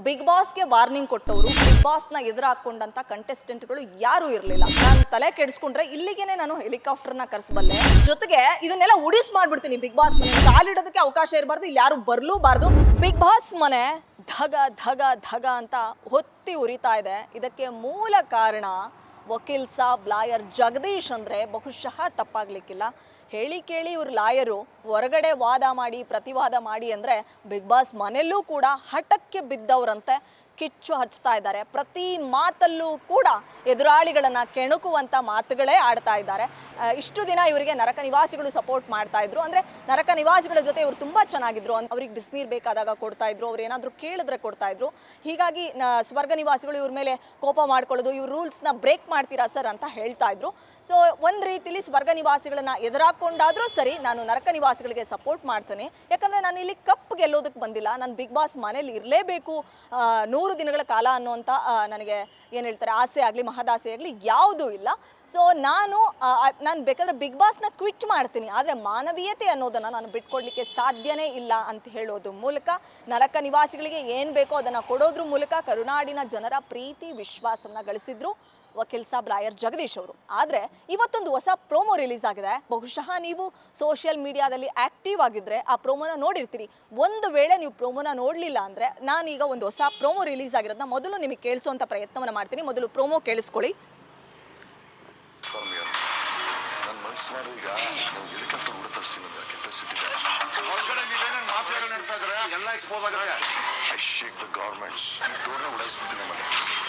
Big ಬಾಸ್ಗೆ warning ಕೊಟ್ಟವರು, big ಬಾಸ್ನ ಎದುರು ಹಾಕೊಂಡಂತ ಕಂಟೆಸ್ಟೆಂಟ್ಗಳು ಯಾರು ಇರಲಿಲ್ಲ. ನಾನು ತಲೆ ಕೆಡಿಸ್ಕೊಂಡ್ರೆ ಇಲ್ಲಿಗೆನೆ ನಾನು ಹೆಲಿಕಾಪ್ಟರ್ನ ಕರೆಸಬಲ್ಲೆ. ಜೊತೆಗೆ ಇದನ್ನೆಲ್ಲ ಉಡಿಸ್ ಮಾಡ್ಬಿಡ್ತೀನಿ. ಬಿಗ್ ಬಾಸ್ ಮನೆ ಕಾಲಿಡೋದಕ್ಕೆ ಅವಕಾಶ ಇರಬಾರ್ದು, ಇಲ್ಲಿ ಯಾರು ಬರಲೂಬಾರ್ದು. ಬಿಗ್ ಬಾಸ್ ಮನೆ ಧಗ ಧಗ ಧಗ ಅಂತ ಹೊತ್ತಿ ಉರಿತಾ ಇದೆ. ಇದಕ್ಕೆ ಮೂಲ ಕಾರಣ ವಕೀಲ್ ಸಾಬ್ ಲಾಯರ್ ಜಗದೀಶ್ ಅಂದರೆ ಬಹುಶಃ ತಪ್ಪಾಗ್ಲಿಕ್ಕಿಲ್ಲ. ಹೇಳಿ ಕೇಳಿ ಇವ್ರು ಲಾಯರು ಹೊರಗಡೆ ವಾದ ಮಾಡಿ ಪ್ರತಿವಾದ ಮಾಡಿ ಅಂದರೆ ಬಿಗ್ ಬಾಸ್ ಮನೆಯಲ್ಲೂ ಕೂಡ ಹಠಕ್ಕೆ ಬಿದ್ದವರಂತೆ ಕಿಚ್ಚು ಹಚ್ತಾ ಇದ್ದಾರೆ. ಪ್ರತಿ ಮಾತಲ್ಲೂ ಕೂಡ ಎದುರಾಳಿಗಳನ್ನು ಕೆಣಕುವಂಥ ಮಾತುಗಳೇ ಆಡ್ತಾ ಇದ್ದಾರೆ. ಇಷ್ಟು ದಿನ ಇವರಿಗೆ ನರಕ ನಿವಾಸಿಗಳು ಸಪೋರ್ಟ್ ಮಾಡ್ತಾ ಇದ್ರು, ಅಂದರೆ ನರಕ ನಿವಾಸಿಗಳ ಜೊತೆ ಇವರು ತುಂಬ ಚೆನ್ನಾಗಿದ್ರು. ಅವ್ರಿಗೆ ಬಿಸಿನೀರು ಬೇಕಾದಾಗ ಕೊಡ್ತಾ ಇದ್ರು, ಅವ್ರು ಏನಾದರೂ ಕೇಳಿದ್ರೆ ಕೊಡ್ತಾ ಇದ್ರು. ಹೀಗಾಗಿ ಸ್ವರ್ಗ ನಿವಾಸಿಗಳು ಇವ್ರ ಮೇಲೆ ಕೋಪ ಮಾಡ್ಕೊಳ್ಳೋದು, ಇವ್ರು ರೂಲ್ಸ್ನ ಬ್ರೇಕ್ ಮಾಡ್ತೀರಾ ಸರ್ ಅಂತ ಹೇಳ್ತಾ ಇದ್ರು. ಸೊ ಒಂದು ರೀತಿಲಿ ಸ್ವರ್ಗ ನಿವಾಸಿಗಳನ್ನ ಎದುರಾಕೊಂಡಾದರೂ ಸರಿ, ನಾನು ನರಕ ನಿವಾಸಿಗಳಿಗೆ ಸಪೋರ್ಟ್ ಮಾಡ್ತೇನೆ. ಯಾಕಂದರೆ ನಾನು ಇಲ್ಲಿ ಕಪ್ ಗೆಲ್ಲೋದಕ್ಕೆ ಬಂದಿಲ್ಲ, ನಾನು ಬಿಗ್ ಬಾಸ್ ಮನೇಲಿ ಇರಲೇಬೇಕು 100 ದಿನಗಳ ಕಾಲ ಅನ್ನುವಂಥ ನನಗೆ ಏನು ಹೇಳ್ತಾರೆ ಆಸೆ ಆಗಲಿ ಮಹದಾಸೆ ಆಗಲಿ ಯಾವುದೂ ಇಲ್ಲ. ಸೊ ನಾನು ಬೇಕಾದರೆ ಬಿಗ್ ಬಾಸ್ನ ಕ್ವಿಟ್ ಮಾಡ್ತೀನಿ, ಆದರೆ ಮಾನವೀಯತೆ ಅನ್ನೋದನ್ನು ನಾನು ಬಿಟ್ಕೊಡ್ಲಿಕ್ಕೆ ಸಾಧ್ಯನೇ ಇಲ್ಲ ಅಂತ ಹೇಳೋದು ಮೂಲಕ ನರಕ ನಿವಾಸಿಗಳಿಗೆ ಏನು ಬೇಕೋ ಅದನ್ನು ಕೊಡೋದ್ರ ಮೂಲಕ ಕರುನಾಡಿನ ಜನರ ಪ್ರೀತಿ ವಿಶ್ವಾಸವನ್ನು ಗಳಿಸಿದ್ರು ವಕೀಲ್ ಸಾಬ್ ಲಾಯರ್ ಜಗದೀಶ್ ಅವರು. ಆದರೆ ಇವತ್ತೊಂದು ಹೊಸ ಪ್ರೋಮೋ ರಿಲೀಸ್ ಆಗಿದೆ. ಬಹುಶಃ ನೀವು ಸೋಷಿಯಲ್ ಮೀಡಿಯಾದಲ್ಲಿ ಆ್ಯಕ್ಟಿವ್ ಆಗಿದ್ದರೆ ಆ ಪ್ರೋಮೋನ ನೋಡಿರ್ತೀರಿ. ಒಂದು ವೇಳೆ ನೀವು ಪ್ರೋಮೋನ ನೋಡಲಿಲ್ಲ ಅಂದರೆ ನಾನೀಗ ಒಂದು ಹೊಸ ಪ್ರೋಮೋ ರಿಲೀಸ್ ಆಗಿರೋದನ್ನ ಮೊದಲು ನಿಮಗೆ ಕೇಳಿಸುವಂಥ ಪ್ರಯತ್ನವನ್ನು ಮಾಡ್ತೀನಿ. ಮೊದಲು ಪ್ರೋಮೋ ಕೇಳಿಸ್ಕೊಳ್ಳಿ. I shake the governments. ಈ ಡೋರ್ನ ಉಡಾಯಿಸ್ಬಿಡ್ತೀನಿ. ನಮಗೆ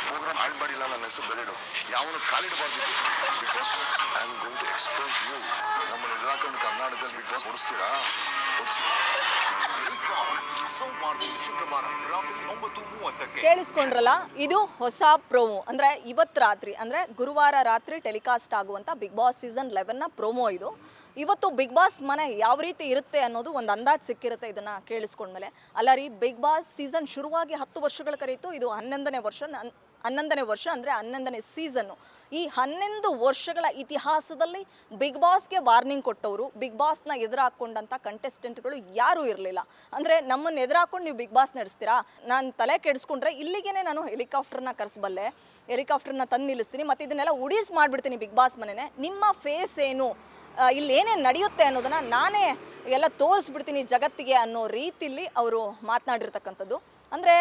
ಪ್ರೋಗ್ರಾಮ್ ಹಾಳು ಮಾಡಿಲ್ಲ, ನನ್ನ ಹೆಸರು ಬೆಳೆಡು ಯಾವನು ಕಾಲಿಡಬಾರ್ದು. Because I am going to expose you. ನಮ್ಮನ್ನು ಎದುರಾಕೊಂಡು ಕರ್ನಾಟಕದಲ್ಲಿ ಬಿಗ್ ಬಾಸ್ ಓಡಿಸ್ತೀರಾ? ಕೇಳಿಸ್ಕೊಂಡ್ರಲ್ಲ, ಇದು ಹೊಸ ಪ್ರೋಮೋ. ಅಂದರೆ ಇವತ್ತು ರಾತ್ರಿ ಅಂದರೆ ಗುರುವಾರ ರಾತ್ರಿ ಟೆಲಿಕಾಸ್ಟ್ ಆಗುವಂಥ ಬಿಗ್ ಬಾಸ್ ಸೀಸನ್ 11ನ ಪ್ರೋಮೋ ಇದು. ಇವತ್ತು ಬಿಗ್ ಬಾಸ್ ಮನೆ ಯಾವ ರೀತಿ ಇರುತ್ತೆ ಅನ್ನೋದು ಒಂದು ಅಂದಾಜು ಸಿಕ್ಕಿರುತ್ತೆ ಇದನ್ನು ಕೇಳಿಸ್ಕೊಂಡ್ಮೇಲೆ. ಅಲ್ಲ ರೀ, ಬಿಗ್ ಬಾಸ್ ಸೀಸನ್ ಶುರುವಾಗಿ 10 ವರ್ಷಗಳ ಕರೀತು, ಇದು 11ನೇ ವರ್ಷ ಅಂದರೆ 11ನೇ ಸೀಸನ್ನು. ಈ 11 ವರ್ಷಗಳ ಇತಿಹಾಸದಲ್ಲಿ ಬಿಗ್ ಬಾಸ್ಗೆ ವಾರ್ನಿಂಗ್ ಕೊಟ್ಟವರು, ಬಿಗ್ ಬಾಸ್ನ ಎದುರು ಹಾಕ್ಕೊಂಡಂಥ ಕಂಟೆಸ್ಟೆಂಟ್ಗಳು ಯಾರೂ ಇರಲಿಲ್ಲ. ಅಂದರೆ ನಮ್ಮನ್ನು ಎದುರು ಹಾಕ್ಕೊಂಡು ನೀವು ಬಿಗ್ ಬಾಸ್ ನಡೆಸ್ತೀರಾ? ನಾನು ತಲೆ ಕೆಡಿಸ್ಕೊಂಡ್ರೆ ಇಲ್ಲಿಗೆ ನಾನು ಹೆಲಿಕಾಪ್ಟರ್ನ ಕರೆಸಬಲ್ಲೆ, ಹೆಲಿಕಾಪ್ಟರ್ನ ತಂದು ನಿಲ್ಲಿಸ್ತೀನಿ, ಮತ್ತು ಇದನ್ನೆಲ್ಲ ಉಡೀಸ್ ಮಾಡಿಬಿಡ್ತೀನಿ ಬಿಗ್ ಬಾಸ್ ಮನೆಯೇ. ನಿಮ್ಮ ಫೇಸ್ ಏನು, ಇಲ್ಲಿ ಏನೇನು ನಡೆಯುತ್ತೆ ಅನ್ನೋದನ್ನು ನಾನೇ ಎಲ್ಲ ತೋರಿಸ್ಬಿಡ್ತೀನಿ ಜಗತ್ತಿಗೆ ಅನ್ನೋ ರೀತಿಯಲ್ಲಿ ಅವರು ಮಾತನಾಡಿರ್ತಕ್ಕಂಥದ್ದು. ಅಂದರೆ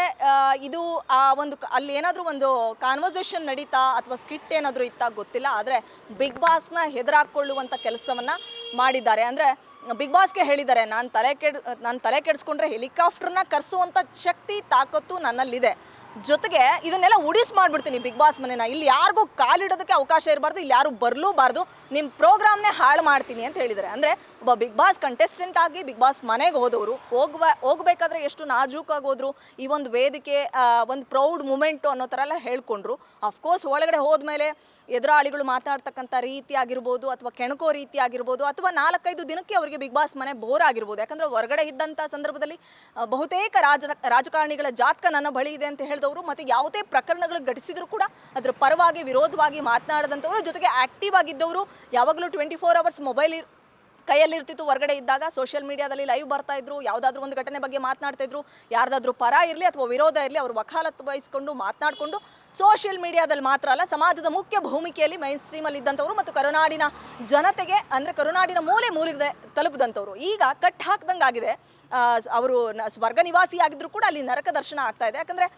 ಇದು ಅಲ್ಲಿ ಏನಾದರೂ ಒಂದು ಕಾನ್ವರ್ಸೇಷನ್ ನಡೀತಾ ಅಥವಾ ಸ್ಕಿಟ್ ಏನಾದರೂ ಇತ್ತಾ ಗೊತ್ತಿಲ್ಲ, ಆದರೆ ಬಿಗ್ ಬಾಸ್ನ ಹೆದರಾಕೊಳ್ಳುವಂಥ ಕೆಲಸವನ್ನು ಮಾಡಿದ್ದಾರೆ. ಅಂದರೆ ಬಿಗ್ ಬಾಸ್ಗೆ ಹೇಳಿದ್ದಾರೆ, ನಾನು ತಲೆ ಕೆಡಿಸ್ಕೊಂಡ್ರೆ ಹೆಲಿಕಾಪ್ಟರ್ನ ಕರೆಸುವಂಥ ಶಕ್ತಿ ತಾಕತ್ತು ನನ್ನಲ್ಲಿದೆ, ಜೊತೆಗೆ ಇದನ್ನೆಲ್ಲ ಉಡೀಸ್ ಮಾಡಿಬಿಡ್ತೀನಿ ಬಿಗ್ ಬಾಸ್ ಮನೆನ, ಇಲ್ಲಿ ಯಾರಿಗೂ ಕಾಲಿಡೋದಕ್ಕೆ ಅವಕಾಶ ಇರಬಾರ್ದು, ಇಲ್ಲಿ ಯಾರು ಬರಲೂಬಾರ್ದು, ನಿಮ್ಮ ಪ್ರೋಗ್ರಾಮ್ನೇ ಹಾಳು ಮಾಡ್ತೀನಿ ಅಂತ ಹೇಳಿದ್ದಾರೆ. ಅಂದರೆ ಒಬ್ಬ ಬಿಗ್ ಬಾಸ್ ಕಂಟೆಸ್ಟೆಂಟ್ ಆಗಿ ಬಿಗ್ ಬಾಸ್ ಮನೆಗೆ ಹೋದವರು ಹೋಗಬೇಕಾದ್ರೆ ಎಷ್ಟು ನಾಜೂಕಾಗಿ ಹೋದ್ರು, ಈ ಒಂದು ವೇದಿಕೆ ಒಂದು ಪ್ರೌಡ್ ಮೂಮೆಂಟು ಅನ್ನೋ ಥರ ಎಲ್ಲ ಹೇಳ್ಕೊಂಡ್ರು. ಅಫ್ಕೋರ್ಸ್ ಒಳಗಡೆ ಹೋದ್ಮೇಲೆ ಎದುರಾಳಿಗಳು ಮಾತಾಡ್ತಕ್ಕಂಥ ರೀತಿ ಆಗಿರ್ಬೋದು, ಅಥವಾ ಕೆಣಕೋ ರೀತಿ ಆಗಿರ್ಬೋದು, ಅಥವಾ 4-5 ದಿನಕ್ಕೆ ಅವರಿಗೆ ಬಿಗ್ ಬಾಸ್ ಮನೆ ಬೋರ್ ಆಗಿರ್ಬೋದು. ಯಾಕಂದರೆ ಹೊರಗಡೆ ಇದ್ದಂಥ ಸಂದರ್ಭದಲ್ಲಿ ಬಹುತೇಕ ರಾಜಕಾರಣಿಗಳ ಜಾತಕ ನನ್ನ ಬಳಿ ಇದೆ ಅಂತ ಹೇಳಿದವರು, ಮತ್ತು ಯಾವುದೇ ಪ್ರಕರಣಗಳು ಘಟಿಸಿದ್ರು ಕೂಡ ಅದರ ಪರವಾಗಿ ವಿರೋಧವಾಗಿ ಮಾತನಾಡಿದಂಥವರು, ಜೊತೆಗೆ ಆ್ಯಕ್ಟಿವ್ ಆಗಿದ್ದವರು, ಯಾವಾಗಲೂ 24 ಅವರ್ಸ್ ಮೊಬೈಲ್ ಕೈಯಲ್ಲಿರ್ತಿತ್ತು. ಹೊರಗಡೆ ಇದ್ದಾಗ ಸೋಷಿಯಲ್ ಮೀಡಿಯಾದಲ್ಲಿ ಲೈವ್ ಬರ್ತಾಯಿದ್ರು, ಯಾವುದಾದ್ರೂ ಒಂದು ಘಟನೆ ಬಗ್ಗೆ ಮಾತನಾಡ್ತಾಯಿದ್ರು. ಯಾರ್ದಾದ್ರೂ ಪರ ಇರಲಿ ಅಥವಾ ವಿರೋಧ ಇರಲಿ, ಅವರು ವಕಾಲತ್ತು ವಹಿಸ್ಕೊಂಡು ಮಾತನಾಡಿಕೊಂಡು ಸೋಷಿಯಲ್ ಮೀಡಿಯಾದಲ್ಲಿ ಮಾತ್ರ ಅಲ್ಲ, ಸಮಾಜದ ಮುಖ್ಯ ಭೂಮಿಕೆಯಲ್ಲಿ ಮೈನ್ ಸ್ಟ್ರೀಮಲ್ಲಿ ಇದ್ದಂಥವ್ರು, ಮತ್ತು ಕರುನಾಡಿನ ಜನತೆಗೆ ಅಂದರೆ ಕರುನಾಡಿನ ಮೂಲೆ ತಲುಪಿದಂಥವ್ರು. ಈಗ ಕಟ್ ಹಾಕ್ದಂಗೆ ಆಗಿದೆ. ಅವರು ಸ್ವರ್ಗ ನಿವಾಸಿ ಆಗಿದ್ರು ಕೂಡ ಅಲ್ಲಿ ನರಕ ದರ್ಶನ ಆಗ್ತಾ ಇದೆ. ಯಾಕಂದರೆ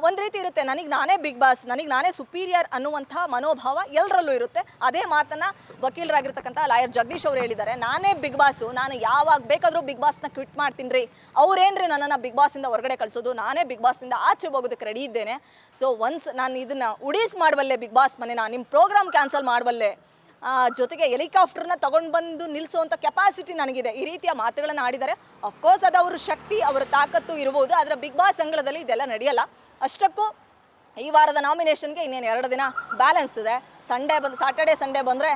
ಒಂದು ರೀತಿ ಇರುತ್ತೆ, ನನಗೆ ನಾನೇ ಬಿಗ್ ಬಾಸ್, ನನಗೆ ನಾನೇ ಸುಪೀರಿಯರ್ ಅನ್ನುವಂಥ ಮನೋಭಾವ ಎಲ್ಲರಲ್ಲೂ ಇರುತ್ತೆ. ಅದೇ ಮಾತನ್ನು ವಕೀಲರಾಗಿರ್ತಕ್ಕಂಥ ಲಾಯರ್ ಜಗದೀಶ್ ಅವರು ಹೇಳಿದ್ದಾರೆ. ನಾನೇ ಬಿಗ್ ಬಾಸು, ನಾನು ಯಾವಾಗ ಬೇಕಾದರೂ ಬಿಗ್ ಬಾಸ್ನ ಕ್ವಿಟ್ ಮಾಡ್ತೀನಿ ರೀ, ಅವ್ರೇನ್ರಿ ನನ್ನನ್ನು ಬಿಗ್ ಬಾಸಿಂದ ಹೊರಗಡೆ ಕಳಿಸೋದು, ನಾನೇ ಬಿಗ್ ಬಾಸಿಂದ ಆಚೆ ಹೋಗೋದಕ್ಕೆ ರೆಡಿ ಇದ್ದೇನೆ. ಸೊ ನಾನು ಇದನ್ನು ಉಡೀಸ್ ಮಾಡಬಲ್ಲೆ ಬಿಗ್ ಬಾಸ್ ಮನೆನ, ನಿಮ್ಮ ಪ್ರೋಗ್ರಾಮ್ ಕ್ಯಾನ್ಸಲ್ ಮಾಡಬಲ್ಲೆ, ಜೊತೆಗೆ ಹೆಲಿಕಾಪ್ಟರ್ನ ತೊಗೊಂಡು ಬಂದು ನಿಲ್ಲಿಸುವಂಥ ಕೆಪಾಸಿಟಿ ನನಗಿದೆ, ಈ ರೀತಿಯ ಮಾತುಗಳನ್ನು ಆಡಿದ್ದಾರೆ. ಅಫ್ಕೋರ್ಸ್ ಅದು ಅವ್ರ ಶಕ್ತಿ, ಅವರ ತಾಕತ್ತು ಇರ್ಬೋದು, ಆದರೆ ಬಿಗ್ ಬಾಸ್ ಅಂಗಳದಲ್ಲಿ ಇದೆಲ್ಲ ನಡೆಯಲ್ಲ. ಅಷ್ಟಕ್ಕೂ ಈ ವಾರದ ನಾಮಿನೇಷನ್ಗೆ ಇನ್ನೇನು 2 ದಿನ ಬ್ಯಾಲೆನ್ಸ್ ಇದೆ. ಸಾಟರ್ಡೆ ಸಂಡೇ ಬಂದರೆ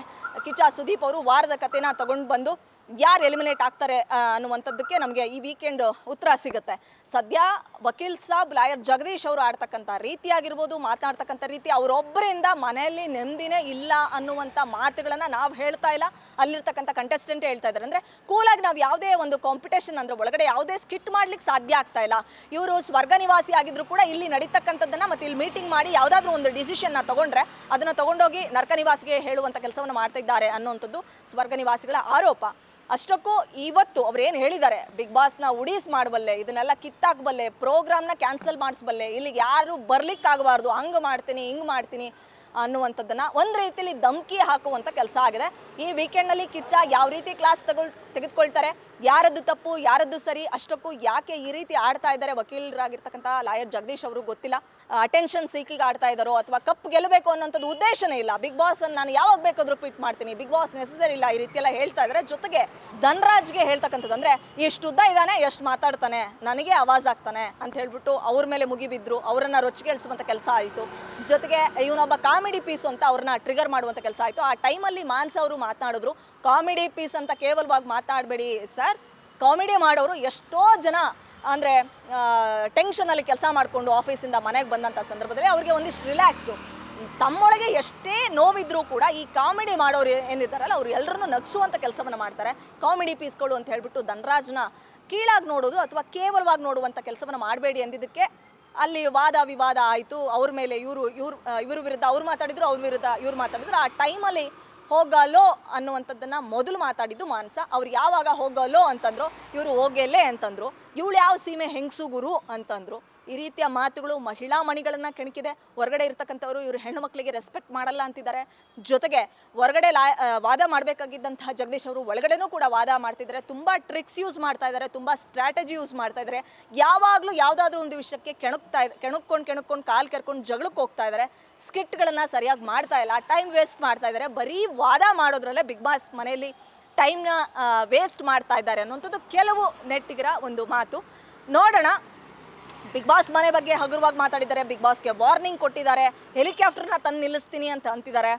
ಕಿಚ್ಚ ಸುದೀಪ್ ಅವರು ವಾರದ ಕಥೆನ ತೊಗೊಂಡು ಬಂದು ಯಾರು ಎಲಿಮಿನೇಟ್ ಆಗ್ತಾರೆ ಅನ್ನುವಂಥದ್ದಕ್ಕೆ ನಮಗೆ ಈ ವೀಕೆಂಡ್ ಉತ್ತರ ಸಿಗುತ್ತೆ. ಸದ್ಯ ವಕೀಲ್ ಸಾಬ್ ಲಾಯರ್ ಜಗದೀಶ್ ಅವರು ಆಡ್ತಕ್ಕಂಥ ರೀತಿ ಆಗಿರ್ಬೋದು, ಮಾತನಾಡ್ತಕ್ಕಂಥ ರೀತಿ, ಅವರೊಬ್ಬರಿಂದ ಮನೆಯಲ್ಲಿ ನೆಮ್ಮದಿನೇ ಇಲ್ಲ ಅನ್ನುವಂಥ ಮಾತುಗಳನ್ನು ನಾವು ಹೇಳ್ತಾ ಇಲ್ಲ, ಅಲ್ಲಿರ್ತಕ್ಕಂಥ ಕಂಟೆಸ್ಟೆಂಟೇ ಹೇಳ್ತಾ ಇದ್ದಾರೆ. ಅಂದರೆ ಕೂಲಾಗಿ ನಾವು ಯಾವುದೇ ಒಂದು ಕಾಂಪಿಟೇಷನ್ ಅಂದರೆ ಒಳಗಡೆ ಯಾವುದೇ ಸ್ಕಿಟ್ ಮಾಡ್ಲಿಕ್ಕೆ ಸಾಧ್ಯ ಆಗ್ತಾ ಇಲ್ಲ. ಇವರು ಸ್ವರ್ಗ ನಿವಾಸಿ ಆಗಿದ್ರು ಕೂಡ ಇಲ್ಲಿ ನಡೀತಕ್ಕಂಥದ್ದನ್ನು ಮತ್ತು ಇಲ್ಲಿ ಮೀಟಿಂಗ್ ಮಾಡಿ ಯಾವುದಾದ್ರೂ ಒಂದು ಡಿಸಿಷನ್ನ ತಗೊಂಡ್ರೆ ಅದನ್ನು ತಗೊಂಡೋಗಿ ನರ್ಕ ನಿವಾಸಿಗೆ ಹೇಳುವಂಥ ಕೆಲಸವನ್ನು ಮಾಡ್ತಾ ಇದ್ದಾರೆ ಅನ್ನುವಂಥದ್ದು ಸ್ವರ್ಗ ನಿವಾಸಿಗಳ ಆರೋಪ. ಅಷ್ಟಕ್ಕೂ ಇವತ್ತು ಅವ್ರು ಏನು ಹೇಳಿದ್ದಾರೆ, ಬಿಗ್ ಬಾಸ್ನ ಉಡೀಸ್ ಮಾಡಬಲ್ಲೆ, ಇದನ್ನೆಲ್ಲ ಕಿತ್ತಾಕಬಲ್ಲೆ, ಪ್ರೋಗ್ರಾಮ್ನ ಕ್ಯಾನ್ಸಲ್ ಮಾಡಿಸ್ಬಲ್ಲೆ, ಇಲ್ಲಿಗೆ ಯಾರು ಬರ್ಲಿಕ್ಕಾಗಬಾರ್ದು, ಹಂಗೆ ಮಾಡ್ತೀನಿ ಹಿಂಗೆ ಮಾಡ್ತೀನಿ ಅನ್ನುವಂಥದ್ದನ್ನು ಒಂದು ರೀತಿಯಲ್ಲಿ ಧಮಕಿ ಹಾಕುವಂಥ ಕೆಲಸ ಆಗಿದೆ. ಈ ವೀಕೆಂಡ್ನಲ್ಲಿ ಕಿಚ್ಚ ಯಾವ ರೀತಿ ಕ್ಲಾಸ್ ತೆಗೆದುಕೊಳ್ತಾರೆ, ಯಾರದ್ದು ತಪ್ಪು ಯಾರದ್ದು ಸರಿ, ಅಷ್ಟಕ್ಕೂ ಯಾಕೆ ಈ ರೀತಿ ಆಡ್ತಾ ಇದ್ದಾರೆ ವಕೀಲರಾಗಿರ್ತಕ್ಕಂಥ ಲಾಯರ್ ಜಗದೀಶ್ ಅವರು ಗೊತ್ತಿಲ್ಲ. ಅಟೆನ್ಷನ್ ಸೀಕಿಗೆ ಆಡ್ತಾ ಇದ್ದಾರೋ ಅಥವಾ ಕಪ್ ಗೆಲ್ಲಬೇಕು ಅನ್ನೋಂಥದ್ದು ಉದ್ದೇಶನೇ ಇಲ್ಲ. ಬಿಗ್ ಬಾಸ್ ನಾನು ಯಾವಾಗ ಬೇಕಾದರೂ ಟ್ವೀಟ್ ಮಾಡ್ತೀನಿ, ಬಿಗ್ ಬಾಸ್ ನೆಸಸರಿ ಇಲ್ಲ, ಈ ರೀತಿ ಎಲ್ಲ ಹೇಳ್ತಾ ಇದ್ದಾರೆ. ಜೊತೆಗೆ ಧನ್ರಾಜ್ಗೆ ಹೇಳ್ತಕ್ಕಂಥದ್ದು ಅಂದರೆ ಎಷ್ಟು ಉದ್ದ ಇದ್ದಾನೆ, ಎಷ್ಟು ಮಾತಾಡ್ತಾನೆ, ನನಗೆ ಆವಾಜ್ ಆಗ್ತಾನೆ ಅಂತ ಹೇಳ್ಬಿಟ್ಟು ಅವ್ರ ಮೇಲೆ ಮುಗಿಬಿದ್ರು, ಅವರನ್ನು ರೊಚ್ಚಿಗೇಳಿಸುವಂಥ ಕೆಲಸ ಆಯಿತು. ಜೊತೆಗೆ ಇವನೊಬ್ಬ ಕಾಮಿಡಿ ಪೀಸ್ ಅಂತ ಅವ್ರನ್ನ ಟ್ರಿಗರ್ ಮಾಡುವಂಥ ಕೆಲಸ ಆಯಿತು. ಆ ಟೈಮಲ್ಲಿ ಮಾನ್ಸ ಅವರು ಮಾತನಾಡಿದ್ರು, ಕಾಮಿಡಿ ಪೀಸ್ ಅಂತ ಕೇವಲವಾಗಿ ಮಾತಾಡಬೇಡಿ ಸರ್, ಕಾಮಿಡಿ ಮಾಡೋರು ಎಷ್ಟೋ ಜನ ಅಂದರೆ ಟೆನ್ಷನಲ್ಲಿ ಕೆಲಸ ಮಾಡಿಕೊಂಡು ಆಫೀಸಿಂದ ಮನೆಗೆ ಬಂದಂಥ ಸಂದರ್ಭದಲ್ಲಿ ಅವರಿಗೆ ಒಂದಿಷ್ಟು ರಿಲ್ಯಾಕ್ಸು, ತಮ್ಮೊಳಗೆ ಎಷ್ಟೇ ನೋವಿದ್ರೂ ಕೂಡ ಈ ಕಾಮಿಡಿ ಮಾಡೋರು ಏನಿದ್ದಾರಲ್ಲ ಅವ್ರು ಎಲ್ಲರನ್ನೂ ನಗಿಸುವಂಥ ಕೆಲಸವನ್ನು ಮಾಡ್ತಾರೆ. ಕಾಮಿಡಿ ಪೀಸ್ಗಳು ಅಂತ ಹೇಳ್ಬಿಟ್ಟು ಧನ್ರಾಜ್ನ ಕೀಳಾಗಿ ನೋಡೋದು ಅಥವಾ ಕೇವಲವಾಗಿ ನೋಡುವಂಥ ಕೆಲಸವನ್ನು ಮಾಡಬೇಡಿ ಅಂದಿದ್ದಕ್ಕೆ ಅಲ್ಲಿ ವಾದ ವಿವಾದ ಆಯಿತು. ಅವ್ರ ಮೇಲೆ ಇವರು ವಿರುದ್ಧ ಅವ್ರು ಮಾತಾಡಿದ್ರು, ಅವ್ರ ವಿರುದ್ಧ ಇವ್ರು ಮಾತಾಡಿದ್ರು. ಆ ಟೈಮಲ್ಲಿ ಹೋಗಲ್ಲೋ ಅನ್ನುವಂಥದ್ದನ್ನು ಮೊದಲು ಮಾತಾಡಿದ್ದು ಮಾನಸ. ಅವ್ರು ಯಾವಾಗ ಹೋಗಲ್ಲೋ ಅಂತಂದ್ರು, ಇವರು ಹೋಗಲ್ಲೇ ಅಂತಂದರು. ಇವಳು ಯಾವ ಸೀಮೆ ಹೆಂಗಸು ಗುರು ಅಂತಂದರು. ಈ ರೀತಿಯ ಮಾತುಗಳು ಮಹಿಳಾ ಮಣಿಗಳನ್ನು ಕೆಣಕಿದೆ. ಹೊರಗಡೆ ಇರ್ತಕ್ಕಂಥವ್ರು ಇವರು ಹೆಣ್ಣು ಮಕ್ಕಳಿಗೆ ರೆಸ್ಪೆಕ್ಟ್ ಮಾಡಲ್ಲ ಅಂತಿದ್ದಾರೆ. ಜೊತೆಗೆ ಹೊರಗಡೆ ವಾದ ಮಾಡಬೇಕಾಗಿದ್ದಂತಹ ಜಗದೀಶ್ ಅವರು ಒಳಗಡೆನೂ ಕೂಡ ವಾದ ಮಾಡ್ತಿದ್ದಾರೆ. ತುಂಬ ಟ್ರಿಕ್ಸ್ ಯೂಸ್ ಮಾಡ್ತಾ ಇದ್ದಾರೆ, ತುಂಬ ಸ್ಟ್ರಾಟಜಿ ಯೂಸ್ ಮಾಡ್ತಾ ಇದ್ದಾರೆ. ಯಾವಾಗಲೂ ಯಾವುದಾದ್ರೂ ಒಂದು ವಿಷಯಕ್ಕೆ ಕೆಣಕ್ಕೊಂಡು ಕಾಲು ಕೆರ್ಕೊಂಡು ಜಗಳಕ್ಕೆ ಹೋಗ್ತಾ ಇದ್ದಾರೆ. ಸ್ಕಿಟ್ಗಳನ್ನು ಸರಿಯಾಗಿ ಮಾಡ್ತಾ ಇಲ್ಲ, ಟೈಮ್ ವೇಸ್ಟ್ ಮಾಡ್ತಾ ಇದ್ದಾರೆ. ಬರೀ ವಾದ ಮಾಡೋದ್ರಲ್ಲೇ ಬಿಗ್ ಬಾಸ್ ಮನೆಯಲ್ಲಿ ಟೈಮ್ನ ವೇಸ್ಟ್ ಮಾಡ್ತಾ ಇದ್ದಾರೆ ಅನ್ನೋಂಥದ್ದು ಕೆಲವು ನೆಟ್ಟಿಗರ ಒಂದು ಮಾತು. ನೋಡೋಣ. ಬಿಗ್ ಬಾಸ್ ಮನೆ ಬಗ್ಗೆ ಹಗುರವಾಗಿ ಮಾತಾಡಿದ್ದಾರೆ, ಬಿಗ್ ಬಾಸ್ಗೆ ವಾರ್ನಿಂಗ್ ಕೊಟ್ಟಿದ್ದಾರೆ, ಹೆಲಿಕಾಪ್ಟರ್ನ ತಂದು ನಿಲ್ಲಿಸ್ತೀನಿ ಅಂತ ಅಂತಿದ್ದಾರೆ,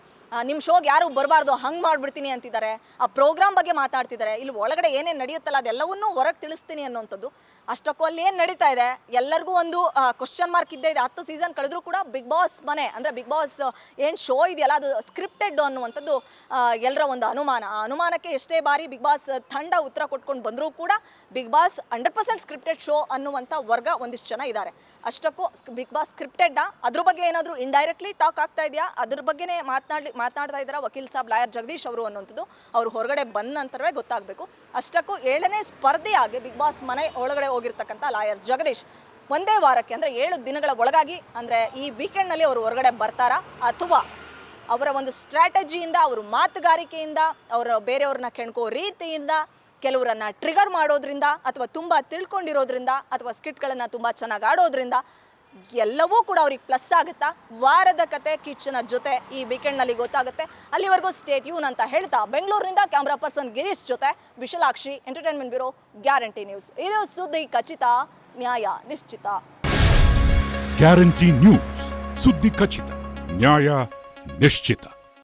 ನಿಮ್ಮ ಶೋಗೆ ಯಾರು ಬರಬಾರ್ದು ಹಂಗೆ ಮಾಡಿಬಿಡ್ತೀನಿ ಅಂತಿದ್ದಾರೆ, ಆ ಪ್ರೋಗ್ರಾಮ್ ಬಗ್ಗೆ ಮಾತಾಡ್ತಿದ್ದಾರೆ, ಇಲ್ಲಿ ಒಳಗಡೆ ಏನೇನು ನಡೆಯುತ್ತಲ್ಲ ಅದೆಲ್ಲವನ್ನೂ ಹೊರಗೆ ತಿಳಿಸ್ತೀನಿ ಅನ್ನೋಂಥದ್ದು. ಅಷ್ಟಕ್ಕೂ ಅಲ್ಲಿ ಏನು ನಡೀತಾ ಇದೆ ಎಲ್ಲರಿಗೂ ಒಂದು ಕ್ವಶನ್ ಮಾರ್ಕ್ ಇದ್ದೇ ಇದೆ. 10 ಸೀಸನ್ ಕಳೆದ್ರೂ ಕೂಡ ಬಿಗ್ ಬಾಸ್ ಮನೆ ಅಂದರೆ ಬಿಗ್ ಬಾಸ್ ಏನು ಶೋ ಇದೆಯಲ್ಲ ಅದು ಸ್ಕ್ರಿಪ್ಟೆಡ್ ಅನ್ನುವಂಥದ್ದು ಎಲ್ಲರ ಒಂದು ಅನುಮಾನ. ಆ ಅನುಮಾನಕ್ಕೆ ಎಷ್ಟೇ ಬಾರಿ ಬಿಗ್ ಬಾಸ್ ತಂಡ ಉತ್ತರ ಕೊಟ್ಕೊಂಡು ಬಂದರೂ ಕೂಡ ಬಿಗ್ ಬಾಸ್ 100% ಸ್ಕ್ರಿಪ್ಟೆಡ್ ಶೋ ಅನ್ನುವಂಥ ವರ್ಗ ಒಂದಿಷ್ಟು ಜನ ಇದ್ದಾರೆ. ಅಷ್ಟಕ್ಕೂ ಬಿಗ್ ಬಾಸ್ ಸ್ಕ್ರಿಪ್ಟೆಡ್ನ ಅದ್ರ ಬಗ್ಗೆ ಏನಾದರೂ ಇಂಡೈರೆಕ್ಟ್ಲಿ ಟಾಕ್ ಆಗ್ತಾ ಇದೆಯಾ, ಅದ್ರ ಬಗ್ಗೆನೇ ಮಾತನಾಡ್ತಾ ಇದ್ದಾರೆ ವಕೀಲ್ ಸಾಬ್ ಲಾಯರ್ ಜಗದೀಶ್ ಅವರು ಅನ್ನೋಂಥದ್ದು ಅವ್ರು ಹೊರಗಡೆ ಬಂದ ನಂತರವೇ ಗೊತ್ತಾಗಬೇಕು. ಅಷ್ಟಕ್ಕೂ 7ನೇ ಸ್ಪರ್ಧೆಯಾಗಿ ಬಿಗ್ ಬಾಸ್ ಮನೆ ಒಳಗಡೆ ಹೋಗಿರ್ತಕ್ಕಂಥ ಲಾಯರ್ ಜಗದೀಶ್ ಒಂದೇ ವಾರಕ್ಕೆ ಅಂದರೆ 7 ದಿನಗಳ ಒಳಗಾಗಿ ಅಂದರೆ ಈ ವೀಕೆಂಡ್ನಲ್ಲಿ ಅವರು ಹೊರಗಡೆ ಬರ್ತಾರಾ ಅಥವಾ ಅವರ ಒಂದು ಸ್ಟ್ರಾಟಜಿಯಿಂದ, ಅವರು ಮಾತುಗಾರಿಕೆಯಿಂದ, ಅವರ ಬೇರೆಯವ್ರನ್ನ ಕೆಣ್ಕೋ ರೀತಿಯಿಂದ, ಕೆಲವರನ್ನು ಟ್ರಿಗರ್ ಮಾಡೋದ್ರಿಂದ ಅಥವಾ ತುಂಬ ತಿಳ್ಕೊಂಡಿರೋದ್ರಿಂದ ಅಥವಾ ಸ್ಕಿಟ್ಗಳನ್ನು ತುಂಬ ಚೆನ್ನಾಗಿ ಆಡೋದ್ರಿಂದ ಎಲ್ಲವೂ ಕೂಡ ಅವ್ರಿಗೆ ಪ್ಲಸ್ ಆಗುತ್ತಾ? ವಾರದ ಕತೆ ಕಿಚ್ಚನ ಜೊತೆ ಈ ವೀಕೆಂಡ್ನಲ್ಲಿ ಗೊತ್ತಾಗುತ್ತೆ. ಅಲ್ಲಿವರೆಗೂ ಸ್ಟೇ ಟ್ಯೂನ್ ಅಂತ ಹೇಳ್ತಾ ಬೆಂಗಳೂರಿನಿಂದ ಕ್ಯಾಮ್ರಾ ಪರ್ಸನ್ ಗಿರೀಶ್ ಜೊತೆ Vishalakshi, entertainment bureau, guarantee news. ಇದು ಸುದ್ದಿ ಖಚಿತ, ನ್ಯಾಯ ನಿಶ್ಚಿತ. ಗ್ಯಾರಂಟಿ ನ್ಯೂಸ್, ಸುದ್ದಿ ಖಚಿತ, ನ್ಯಾಯ ನಿಶ್ಚಿತ.